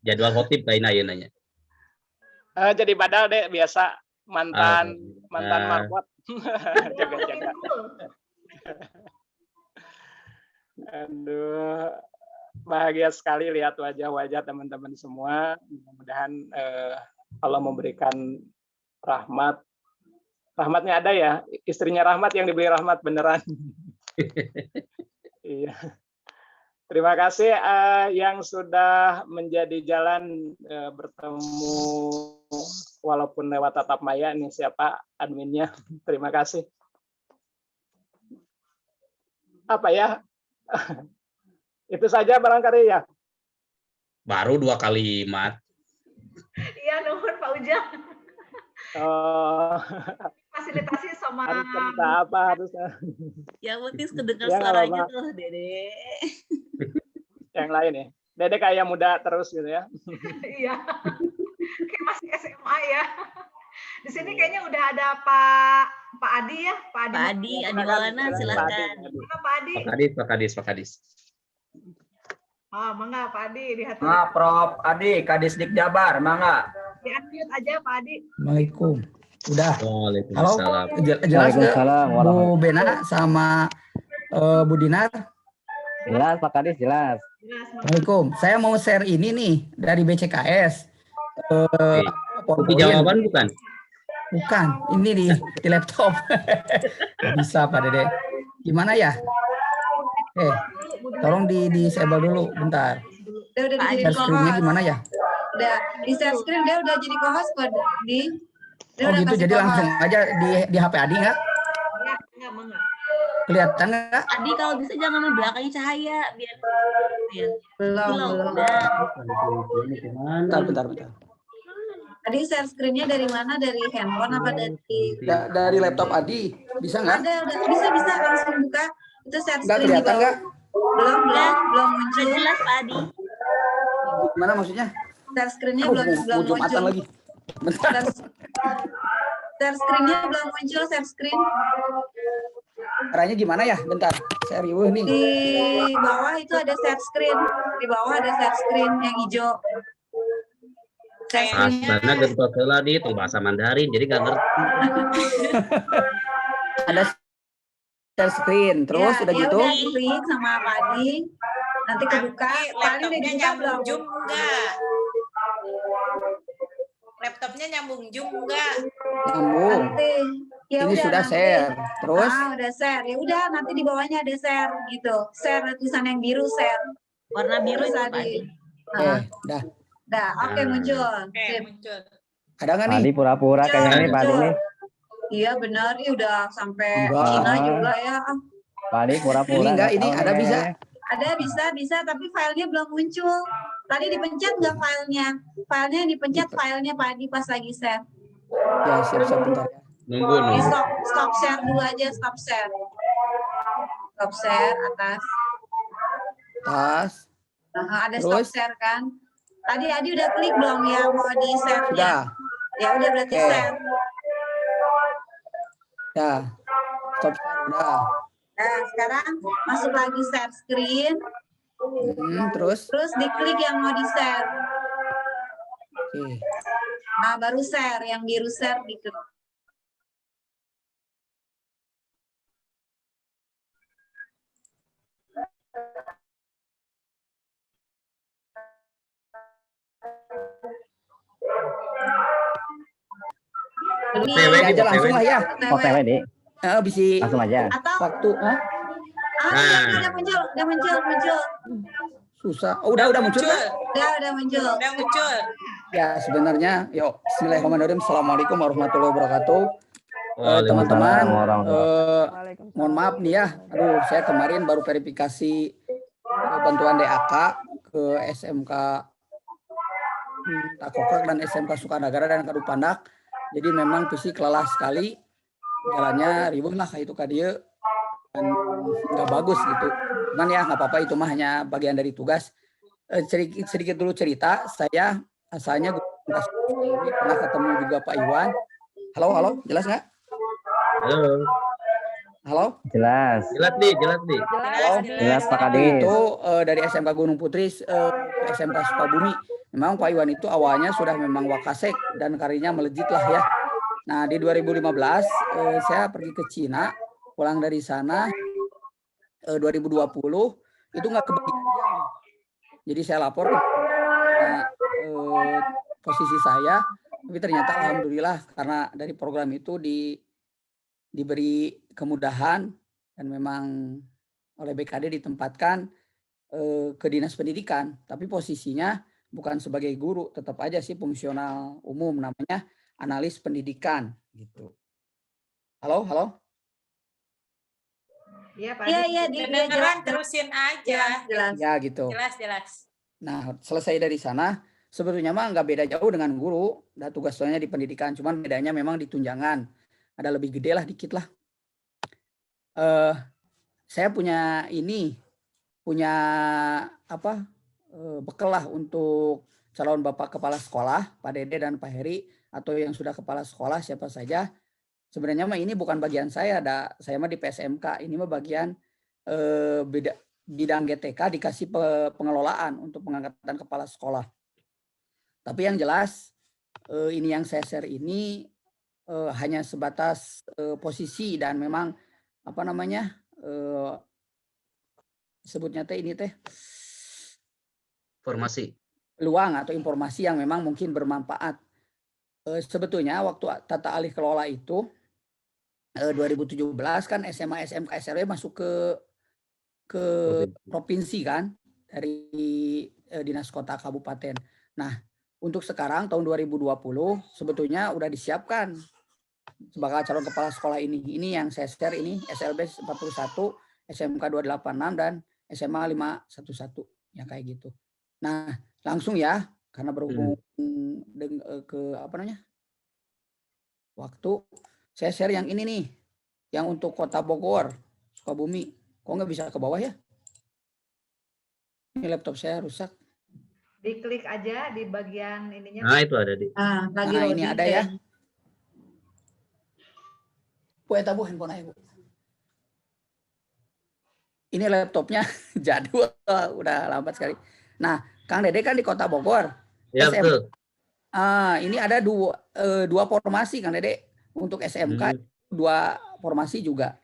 Jadwal khotib kayak nanya. Jadi badal deh biasa mantan marbot. Jaga-jaga. Aduh, bahagia sekali lihat wajah-wajah teman-teman semua. Mudah-mudahan Allah memberikan rahmat. Rahmatnya ada ya, istrinya Rahmat yang diberi rahmat beneran. Iya. Terima kasih yang sudah menjadi jalan bertemu walaupun lewat tatap maya. Ini siapa adminnya? Terima kasih. Apa ya? Itu saja barangkali ya. Baru 2 kalimat. Iya, nuhun Pak Ujang. Oh. Fasilitasi sama Harus cerita apa harusnya? Yang penting kedengar Ya, suaranya apa-apa. tuh, Dede. Yang lain ya. Dede kayak muda terus gitu ya. Iya. Kayak masih SMA ya. Di sini kayaknya udah ada Pak Adi ya, Pak Adi. Pak Adi Maulana, silakan. Mana Pak Adi? Pak Kadis. Mangga Pak Adi lihat. Prof Adi, Kadisdik Jabar, mangga. Di unmute aja Pak Adi. Assalamualaikum. Udah. Waalaikumsalam. Jelas nggak Bu Bena sama Bu Dinar? Jelas Pak Kadis, jelas. Assalamualaikum. Saya mau share ini nih dari BCKS. Bukti jawaban bukan? Bukan, ini di laptop. Nggak bisa Pak Dede. Gimana ya? Tolong di disable dulu bentar. Udah jadi Share screen-nya gimana ya? Udah di share screen, dia udah jadi co-host kok di. Oh gitu, jadi langsung aja di HP Adi nggak? Mangga. Kelihatan nggak? Adi kalau bisa jangan membelakangi cahaya biar ya. Belum. Bentar. Adi share screen-nya dari mana? Dari handphone apa dari? Dari laptop Adi, bisa nggak? Ada, bisa langsung buka. Itu share Nggak screen kelihatan nggak? Belum muncul. Jelas Pak Adi. Gimana maksudnya? Share screen-nya belum Jumatan muncul. lagi. Bentar. Share screen-nya belum muncul, share screen. Caranya gimana ya? Bentar. Saya riuh nih. Di bawah itu ada share screen. Di bawah ada share screen yang hijau. Share screen-nya Karena gentol heula di tong bahasa Mandarin jadi nggak ngerti. Ada share screen. Terus udah gitu. Udah klik sama Pak Adi. Nanti kebuka. Paling udah dibuka belum? Zoom enggak? Laptopnya nyambung Zoom enggak? Nyambung. Nanti. Ya Ini udah, sudah nanti. share. Terus Udah share. Ya udah, nanti di bawahnya ada share gitu. Share tulisan yang biru share. Warna biru Terus itu Pak Adi. Adi. Dah. Dah, oke muncul. Oke, Sip. muncul. Ada nggak nih? Padi pura-pura kayaknya nih Padi nih. Iya benar, ini udah sampai Enggak. Cina juga ya. Padi pura-pura. Ini enggak, nggak ini tahu ada nih bisa. kayaknya. Ada bisa, tapi filenya belum muncul. Tadi dipencet nggak filenya? Filenya dipencet, filenya Padi pas lagi share. Ya, siap-siap bentar ya. Nunggu, Di nunggu. stop share dulu aja, stop share. Stop share atas. Tas. Nah, ada stop Terus? share kan? Tadi Adi udah klik belum ya mau di share-nya? Sudah. Ya udah berarti Oke. share. Dah. Stop share udah. Nah, sekarang masuk lagi share screen. Terus? Terus diklik yang mau di share. Oke. Nah, baru share, yang biru share diklik. Ini aja langsung lah ya. OTW deh. Bisa Langsung aja. Atau waktu. udah muncul. Susah. Oh, udah muncul kan? Udah muncul. Udah muncul. Ya, sebenarnya, yuk, bismillahirrahmanirrahim. Assalamualaikum warahmatullahi wabarakatuh. Waalaikumsalam Teman-teman, warahmatullahi mohon maaf nih ya. Aduh, saya kemarin baru verifikasi bantuan DAK ke SMK Takokak dan SMK Sukanagara dan Kadupandak. Jadi memang fisik lelah sekali. Jalannya ribut lah kayak itu kadia dan nggak bagus gitu. Cuman ya nggak apa-apa, itu mah hanya bagian dari tugas. Sedikit dulu cerita, saya asalnya pernah ketemu juga Pak Iwan. Halo, jelas nggak? Halo? Jelas. Jelas nih. Jelas Pak Kadis. Itu dari SMK Gunung Putri ke SMK Sukabumi. Memang Pak Iwan itu awalnya sudah memang wakasek dan karirnya melejit lah ya. Nah di 2015 saya pergi ke Cina, pulang dari sana 2020 itu nggak kebagian jam. Jadi saya lapor ke posisi saya, tapi ternyata alhamdulillah karena dari program itu diberi kemudahan dan memang oleh BKD ditempatkan ke dinas pendidikan, tapi posisinya bukan sebagai guru, tetap aja sih fungsional umum, namanya analis pendidikan gitu. Halo. Iya, Pak. Iya, Kedengeran, terusin aja. Jelas. Ya gitu. Jelas. Nah selesai dari sana, sebetulnya mah nggak beda jauh dengan guru, dan tugasnya di pendidikan, cuman bedanya memang di tunjangan, ada lebih gede lah dikit lah. Saya punya bekal lah untuk calon Bapak Kepala Sekolah, Pak Dede dan Pak Heri, atau yang sudah Kepala Sekolah siapa saja. Sebenarnya mah ini bukan bagian saya mah di PSMK, ini mah bagian bidang GTK dikasih pengelolaan untuk pengangkatan Kepala Sekolah. Tapi yang jelas ini yang saya share ini hanya sebatas posisi dan memang sebutnya Formasi. Peluang atau informasi yang memang mungkin bermanfaat. Sebetulnya waktu tata alih kelola itu 2017 kan SMA, SMK, SRW masuk ke provinsi kan dari dinas kota kabupaten. Nah untuk sekarang tahun 2020 sebetulnya udah disiapkan sebagai calon kepala sekolah ini yang saya share ini SLB 41, SMK 286 dan SMA 511 yang kayak gitu. Nah langsung ya karena berhubung waktu saya share yang ini nih, yang untuk Kota Bogor, Sukabumi. Kok nggak bisa ke bawah ya? Ini laptop saya rusak. Diklik aja di bagian ininya. Nah itu ada di. Nah ini ada ya. Bu, handphone aja, Bu. Ini laptopnya jadul, udah lambat sekali. Nah, Kang Dede kan di Kota Bogor. Ya betul. Ini ada dua formasi Kang Dede untuk SMK, dua formasi juga.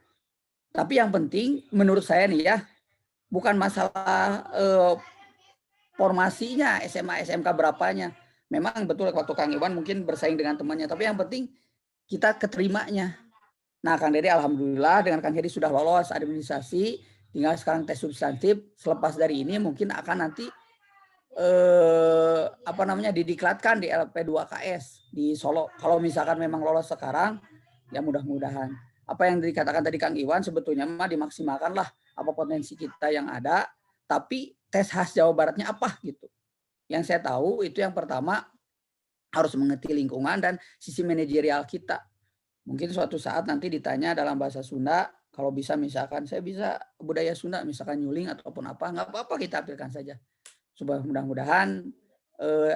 Tapi yang penting menurut saya nih ya, bukan masalah formasinya SMA SMK berapanya. Memang betul waktu Kang Iwan mungkin bersaing dengan temannya, tapi yang penting kita keterimanya. Nah, Kang Dede alhamdulillah dengan Kang Hedi sudah lolos administrasi, tinggal sekarang tes substantif. Selepas dari ini mungkin akan nanti apa namanya didiklatkan di LP2KS di Solo. Kalau misalkan memang lolos sekarang, ya mudah-mudahan. Apa yang dikatakan tadi Kang Iwan sebetulnya mah dimaksimalkanlah apa potensi kita yang ada, tapi tes khas Jawa Baratnya apa gitu. Yang saya tahu itu yang pertama harus mengerti lingkungan dan sisi manajerial kita. Mungkin suatu saat nanti ditanya dalam bahasa Sunda, kalau bisa misalkan saya bisa budaya Sunda, misalkan nyuling ataupun apa, nggak apa-apa kita ambilkan saja. Supaya mudah-mudahan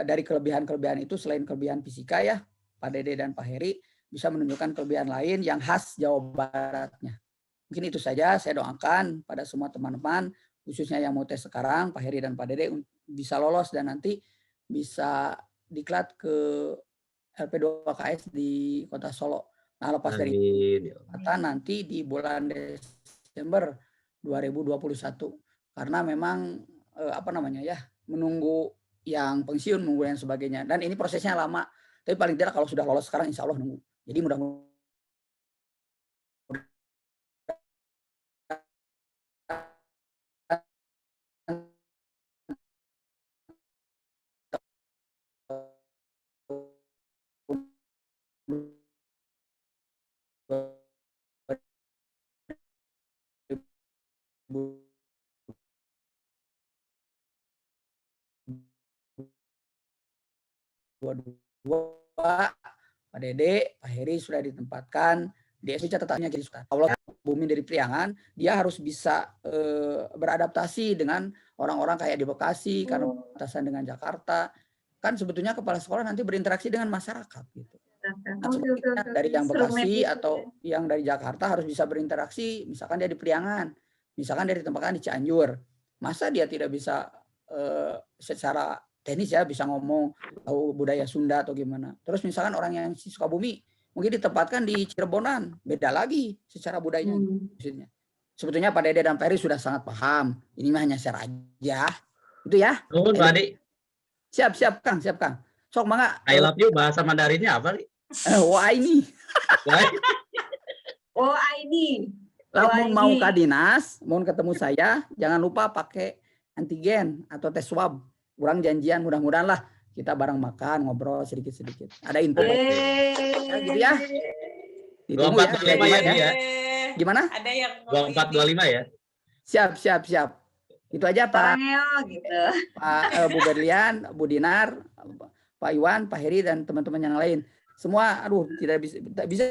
dari kelebihan-kelebihan itu selain kelebihan fisika ya, Pak Dede dan Pak Heri bisa menunjukkan kelebihan lain yang khas Jawa Baratnya. Mungkin itu saja, saya doakan pada semua teman-teman, khususnya yang mau tes sekarang, Pak Heri dan Pak Dede bisa lolos dan nanti bisa diklat ke LP2KS di Kota Solo. Nah, lepas dari itu, nanti di bulan Desember 2021. Karena memang apa namanya ya, menunggu yang pensiun, menunggu yang sebagainya. Dan ini prosesnya lama. Tapi paling tidak kalau sudah lolos sekarang, insya Allah nunggu. Jadi mudah-mudahan Pak Dede, Pak Heri sudah ditempatkan di SP catatannya jadi sudah. Allah bumi dari Priangan, dia harus bisa beradaptasi dengan orang-orang kayak di Bekasi karena batasan dengan Jakarta. Kan sebetulnya kepala sekolah nanti berinteraksi dengan masyarakat gitu. Nah, dari yang Bekasi atau yang dari Jakarta harus bisa berinteraksi, misalkan dia di Priangan, misalkan dia ditempatkan di Cianjur. Masa dia tidak bisa secara teknis ya bisa ngomong tahu budaya Sunda atau gimana. Terus misalkan orang yang di Sukabumi mungkin ditempatkan di Cirebonan, beda lagi secara budayanya. Maksudnya. Sebetulnya Pak Dede dan Pak Heri sudah sangat paham. Ini mah hanya share aja. Itu ya. Oh, Pak Adi. Siap Kang. Sok mangga. I love you bahasa Mandarinnya apa nih? Wah ini. Lamun mau ke dinas, mau ketemu saya, jangan lupa pakai antigen atau tes swab. Kurang janjian, mudah-mudahan lah kita bareng makan, ngobrol sedikit-sedikit. Ada info. Ya, gitu ya. 24-25 ya dia. Gimana? Ada yang 24-25 ya. Siap. Itu aja Pak. Gitu. Pak Bu Berlian, Bu Dinar, Pak Iwan, Pak Heri dan teman-teman yang lain. Semua, aduh, tidak bisa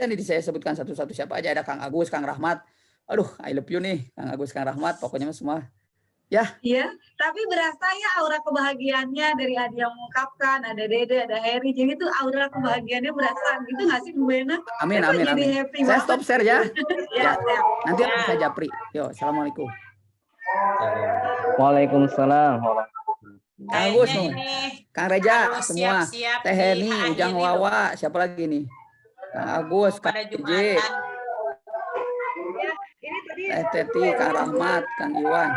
nih saya sebutkan satu-satu siapa aja. Ada Kang Agus, Kang Rahmat. Aduh, I love you nih, Kang Agus, Kang Rahmat. Pokoknya semua. Ya. Iya, tapi berasa ya aura kebahagiaannya dari Adi yang mengungkapkan, ada Dede, ada Heri. Jadi tuh aura kebahagiaannya berasa gitu nggak sih Bu Bena? Amin. Saya stop share ya. Ya. Nanti saya japri. Yo, assalamualaikum. Waalaikumsalam. Kang Agus, Kang Reja, semua. Teh Heni, Ujang Wawa, siapa lagi nih? Kang Agus, Kang J. Teh Teti, Kang Rahmat, Kang Iwan.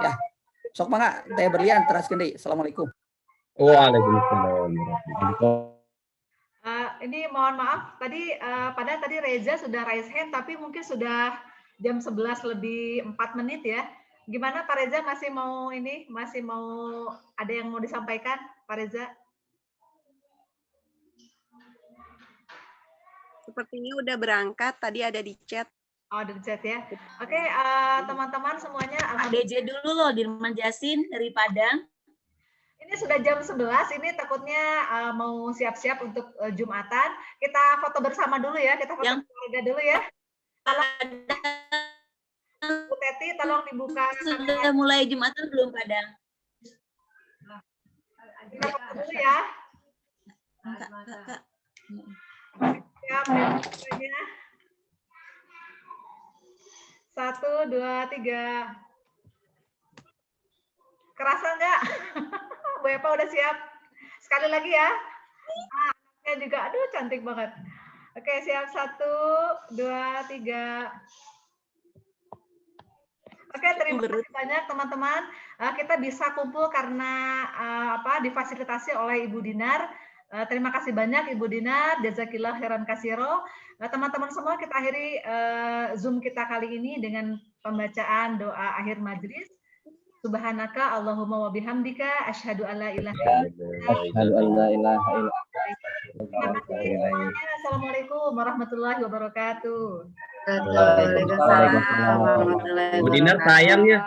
Ya, sok mangga Teh Berlian teraskeun deui. Assalamualaikum. Waalaikumsalam. Ini mohon maaf tadi padahal tadi Reza sudah raise hand tapi mungkin sudah jam 11 lebih 4 menit ya. Gimana Pak Reza masih mau ada yang mau disampaikan Pak Reza? Sepertinya udah berangkat, tadi ada di chat. Oh, ada di chat ya. Oke, teman-teman semuanya. DJ dulu loh, Dirman Jasin dari Padang. Ini sudah jam 11, ini takutnya mau siap-siap untuk Jumatan. Kita foto bersama dulu ya, kita foto keluarga dulu ya. Bu Teti, tolong dibuka. Sudah mulai Jumatan belum Padang? Kita foto dulu ya. Siap, ya. 1, 2, 3. Kerasa nggak? Bu Epa udah siap? Sekali lagi ya. Anaknya juga, aduh cantik banget. Oke, siap. 1, 2, 3. Oke, terima kasih banyak teman-teman. Kita bisa kumpul karena difasilitasi oleh Ibu Dinar. Terima kasih banyak Ibu Dinar, jazakillah khairan katsiro. Teman-teman semua, kita akhiri Zoom kita kali ini dengan pembacaan doa akhir majelis. Subhanaka Allahumma wa bihamdika asyhadu an la ilaha Asyhadu an la ilaha illa Terima kasih semuanya. Assalamualaikum warahmatullahi wabarakatuh. Waalaikumsalam warahmatullahi Bu Dinar sayang ya.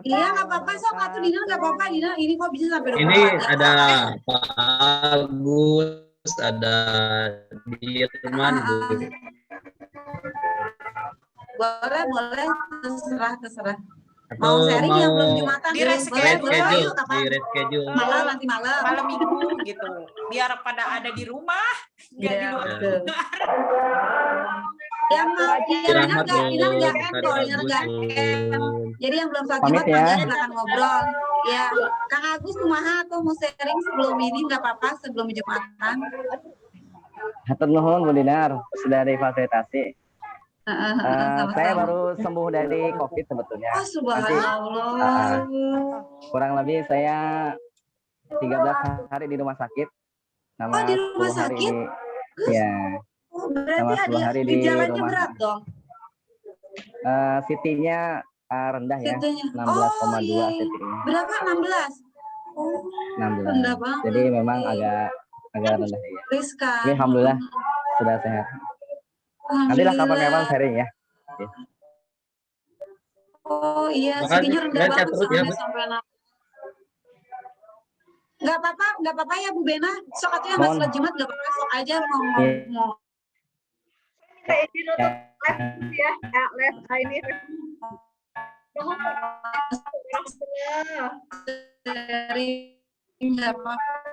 Iya nggak apa-apa sok atau Dina nggak apa-apa Dina ini kok bisa sampai 24 Ini jam. ada Pak Agus, ada Dirman, Bu. Boleh terserah. Atau Mau sharing yang belum mau Jumatan Di boleh, reschedule, boleh, reschedule, yuk, kapan? di reschedule. Malam nanti malam. malam minggu gitu. Biar pada ada di rumah, nggak di Iya, luar. betul. Yang Rahmat dulu, nggak Pak kalau yang Agus nggak dulu. jadi yang belum sholat Pamit Jumat ya. nanti akan ngobrol. Ya, Kang Agus kumaha atau mau sharing sebelum ini nggak apa-apa sebelum Jumatan. Hatur nuhun Bu Dinar sudah difasilitasi. Sama-sama. Saya baru sembuh dari COVID sebetulnya. Oh subhanallah. Kurang lebih saya 13 hari di rumah sakit. Oh, di rumah 10 hari sakit? ya. Oh, berarti Sama 10 ada hari di gejalanya rumah. berat dong. CT-nya rendah ya. CT-nya. 16,2 iya. CT-nya. Berapa? 16? Oh, 16. rendah banget. Jadi memang agak rendah ya. Riskan. Tapi alhamdulillah sudah sehat. Nantilah kapan-kapan sharing ya. Oh iya, Makasih, CT-nya rendah baca banget terus ya, Bu. sampai 6. Nggak apa-apa ya Bu Bena. Sok atau yang nggak Mohon. sholat Jumat nggak apa-apa, sok aja mau. Minta izin untuk live ya, live ini. Sharing nggak apa-apa.